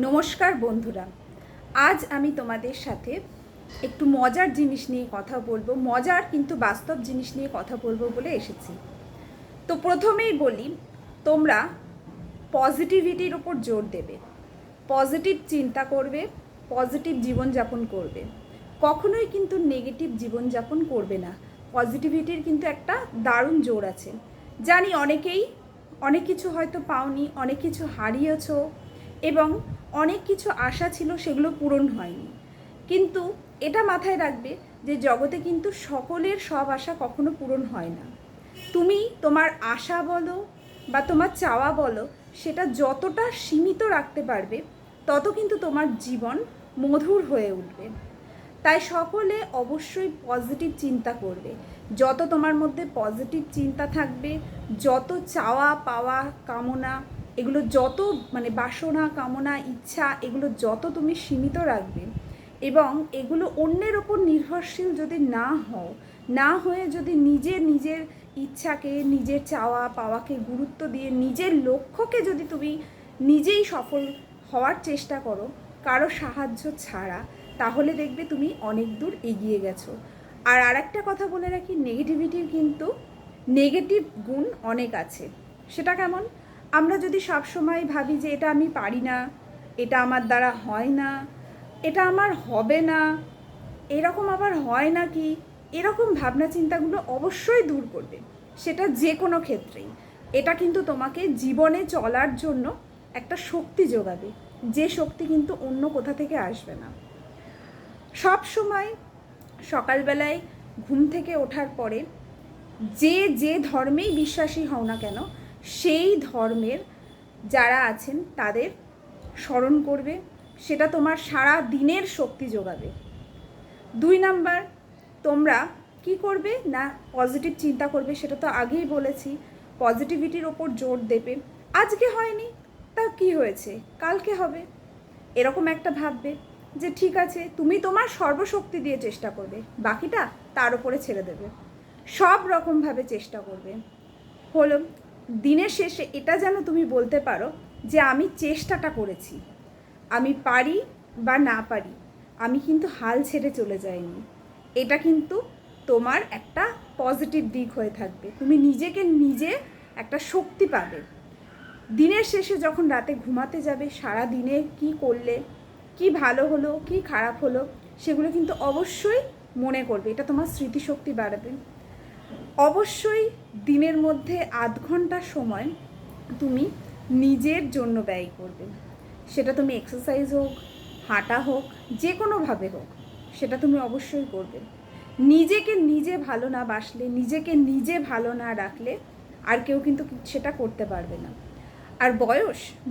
নমস্কার বন্ধুরা, আজ আমি তোমাদের সাথে একটু মজার জিনিস নিয়ে কথা বলবো। মজার কিন্তু বাস্তব জিনিস নিয়ে কথা বলবো বলে এসেছি। তো প্রথমেই বলি, তোমরা পজিটিভিটির ওপর জোর দেবে, পজিটিভ চিন্তা করবে, পজিটিভ জীবনযাপন করবে, কখনোই কিন্তু নেগেটিভ জীবনযাপন করবে না। পজিটিভিটির কিন্তু একটা দারুণ জোর আছে। জানি অনেকেই অনেক কিছু হয়তো পাওনি, অনেক কিছু হারিয়েছো এবং অনেক কিছু আশা ছিল সেগুলো পূরণ হয়নি, কিন্তু এটা মাথায় রাখবে যে জগতে কিন্তু সকলের সব আশা কখনো পূরণ হয় না। তুমি তোমার আশা বলো বা তোমার চাওয়া বলো, সেটা যতটা সীমিত রাখতে পারবে তত কিন্তু তোমার জীবন মধুর হয়ে উঠবে। তাই সকলে অবশ্যই পজিটিভ চিন্তা করবে। যত তোমার মধ্যে পজিটিভ চিন্তা থাকবে, যত চাওয়া পাওয়া কামনা, এগুলো যত বাসনা কামনা ইচ্ছা, এগুলো যত তুমি সীমিত রাখবে এবং এগুলো অন্যের ওপর নির্ভরশীল যদি না হয়ে যদি নিজের ইচ্ছাকে, নিজের চাওয়া পাওয়াকে গুরুত্ব দিয়ে নিজের লক্ষ্যকে যদি তুমি নিজেই সফল হওয়ার চেষ্টা করো কারো সাহায্য ছাড়া, তাহলে দেখবে তুমি অনেক দূর এগিয়ে গেছো। আর আরেকটা কথা বলে রাখি, নেগেটিভিটির কিন্তু নেগেটিভ গুণ অনেক আছে। সেটা কেমন? আমরা যদি সবসময় ভাবি যে এটা আমি পারি না, এটা আমার দ্বারা হয় না, এটা আমার হবে না, এরকম আবার হয় নাকি, এরকম ভাবনা চিন্তাগুলো অবশ্যই দূর করবে। সেটা যে কোনো ক্ষেত্রেই। এটা কিন্তু তোমাকে জীবনে চলার জন্য একটা শক্তি যোগাবে, যে শক্তি কিন্তু অন্য কোথা থেকে আসবে না। সব সময় সকালবেলায় ঘুম থেকে ওঠার পরে যে ধর্মেই বিশ্বাসী হও না কেন, সেই ধর্মের যারা আছেন তাদের স্মরণ করবে। সেটা তোমার সারা দিনের শক্তি যোগাবে। 2 নাম্বার, তোমরা কি করবে না, পজিটিভ চিন্তা করবে। সেটা তো আগেই বলেছি, পজিটিভিটির ওপর জোর দেবে। আজকে হয়নি, তা কি হয়েছে, কালকে হবে, এরকম একটা ভাববে যে ঠিক আছে, তুমি তোমার সর্বশক্তি দিয়ে চেষ্টা করবে, বাকিটা তার উপরে ছেড়ে দেবে। সব রকমভাবে চেষ্টা করবে। হলো, দিনের শেষে এটা যেন তুমি বলতে পারো যে আমি চেষ্টাটা করেছি, আমি পারি বা না পারি, আমি কিন্তু হাল ছেড়ে চলে যাইনি। এটা কিন্তু তোমার একটা পজিটিভ দিক হয়ে থাকবে। তুমি নিজেকে নিজে একটা শক্তি পাবে। দিনের শেষে যখন রাতে ঘুমাতে যাবে, সারা দিনে কি করলে, কি ভালো হলো কি খারাপ হলো, সেগুলো কিন্তু অবশ্যই মনে করবে। এটা তোমার স্মৃতিশক্তি বাড়াবে। অবশ্যই দিনের মধ্যে আধ ঘন্টা সময় তুমি নিজের জন্য ব্যয় করবে। সেটা তুমি এক্সারসাইজ হোক, হাঁটা হোক, যে কোনোভাবে হোক, সেটা তুমি অবশ্যই করবে। নিজেকে নিজে ভালো না বাসলে, নিজেকে নিজে ভালো না রাখলে আর কেউ কিন্তু সেটা করতে পারবে না। আর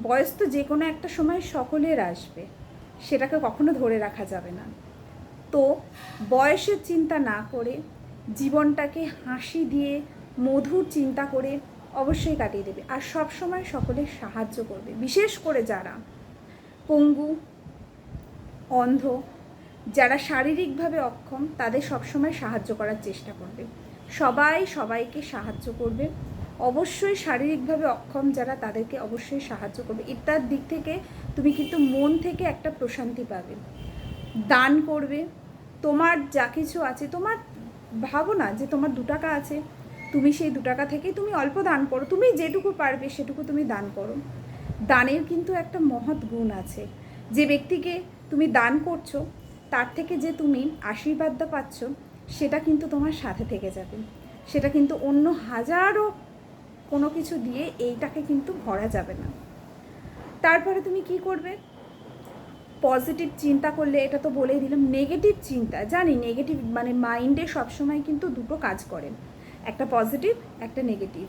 বয়স তো যে কোনো একটা সময় সকলের আসবে, সেটাকে কখনো ধরে রাখা যাবে না। তো বয়সের চিন্তা না করে জীবনটাকে হাসি দিয়ে মধুর চিন্তা করে অবশ্যই কাটিয়ে দেবে। আর সব সময় সকলের সাহায্য করবে, বিশেষ করে যারা পঙ্গু, অন্ধ, যারা শারীরিকভাবে অক্ষম, তাদের সবসময় সাহায্য করার চেষ্টা করবে। সবাইকে সাহায্য করবে। অবশ্যই শারীরিকভাবে অক্ষম যারা, তাদেরকে অবশ্যই সাহায্য করবে। এটার দিক থেকে তুমি কিন্তু মন থেকে একটা প্রশান্তি পাবে। দান করবে। তোমার যা কিছু আছে, তোমার ভাবো না যে তোমার 2 টাকা আছে, তুমি সেই 2 টাকা থেকেই তুমি অল্প দান করো, তুমি যেটুকু পারবে সেটুকু তুমি দান করো। দানের কিন্তু একটা মহৎ গুণ আছে। যে ব্যক্তিকে তুমি দান করছো, তার থেকে যে তুমি আশীর্বাদটা পাচ্ছ, সেটা কিন্তু তোমার সাথে থেকে যাবে। সেটা কিন্তু অন্য হাজারো কোনো কিছু দিয়ে এইটাকে কিন্তু ভরা যাবে না। তারপরে তুমি কি করবে? পজিটিভ চিন্তা করলে, এটা তো বলেই দিলাম। নেগেটিভ চিন্তা, জানি নেগেটিভ মাইন্ডে সবসময় কিন্তু দুটো কাজ করে, একটা পজিটিভ একটা নেগেটিভ।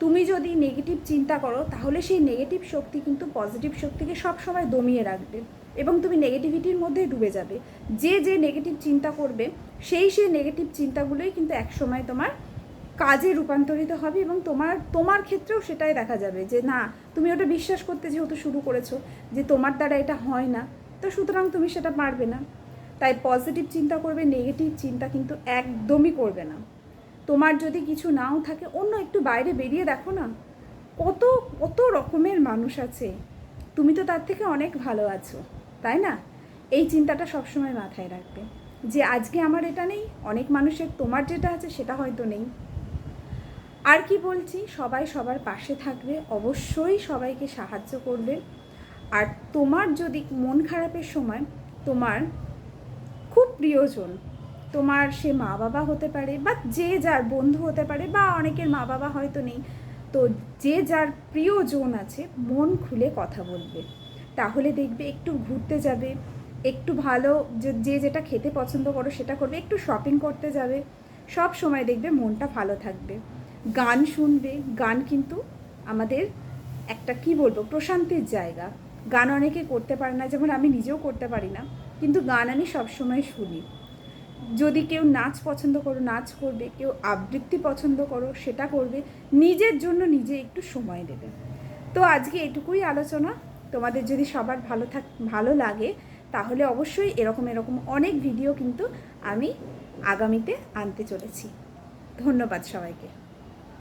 তুমি যদি নেগেটিভ চিন্তা করো, তাহলে সেই নেগেটিভ শক্তি কিন্তু পজিটিভ শক্তিকে সবসময় দমিয়ে রাখবে এবং তুমি নেগেটিভিটির মধ্যেই ডুবে যাবে। যে নেগেটিভ চিন্তা করবে, সেই নেগেটিভ চিন্তাগুলোই কিন্তু একসময় তোমার কাজে রূপান্তরিত হবে এবং তোমার ক্ষেত্রেও সেটাই দেখা যাবে যে না, তুমি ওটা বিশ্বাস করতে যেহেতু শুরু করেছো যে তোমার দ্বারা এটা হয় না, তো সুতরাং তুমি সেটা পারবে না। তাই পজিটিভ চিন্তা করবে, নেগেটিভ চিন্তা কিন্তু একদমই করবে না। তোমার যদি কিছু নাও থাকে, অন্য একটু বাইরে বেরিয়ে দেখো না, কত কত রকমের মানুষ আছে, তুমি তো তার থেকে অনেক ভালো আছো, তাই না? এই চিন্তাটা সবসময় মাথায় রাখবে যে আজকে আমার এটা নেই, অনেক মানুষের তোমার যেটা আছে সেটা হয়তো নেই। আর কি বলছি, সবাই সবার পাশে থাকবে, অবশ্যই সবাইকে সাহায্য করবে। আর তোমার যদি মন খারাপের সময় তোমার খুব প্রিয়জন, তোমার সে মা বাবা হতে পারে বা যে যার বন্ধু হতে পারে, বা অনেকের মা বাবা হয়তো নেই, তো যে যার প্রিয়জন আছে মন খুলে কথা বলবে। তাহলে দেখবে একটু ঘুরতে যাবে, একটু ভালো যে যেটা খেতে পছন্দ করো সেটা করবে, একটু শপিং করতে যাবে, সব সময় দেখবে মনটা ভালো থাকবে। গান শুনবে, গান কিন্তু আমাদের একটা কি বলবো প্রশান্তির জায়গা। গান অনেকে করতে পারে না, যেমন আমি নিজেও করতে পারি না, কিন্তু গান আমি সবসময় শুনি। যদি কেউ নাচ পছন্দ করো নাচ করবে, কেউ আবৃত্তি পছন্দ করো সেটা করবে, নিজের জন্য নিজে একটু সময় দেবে। তো আজকে এটুকুই আলোচনা। তোমাদের যদি সবার ভালো লাগে তাহলে অবশ্যই এরকম অনেক ভিডিও কিন্তু আমি আগামীতে আনতে চলেছি। ধন্যবাদ সবাইকে।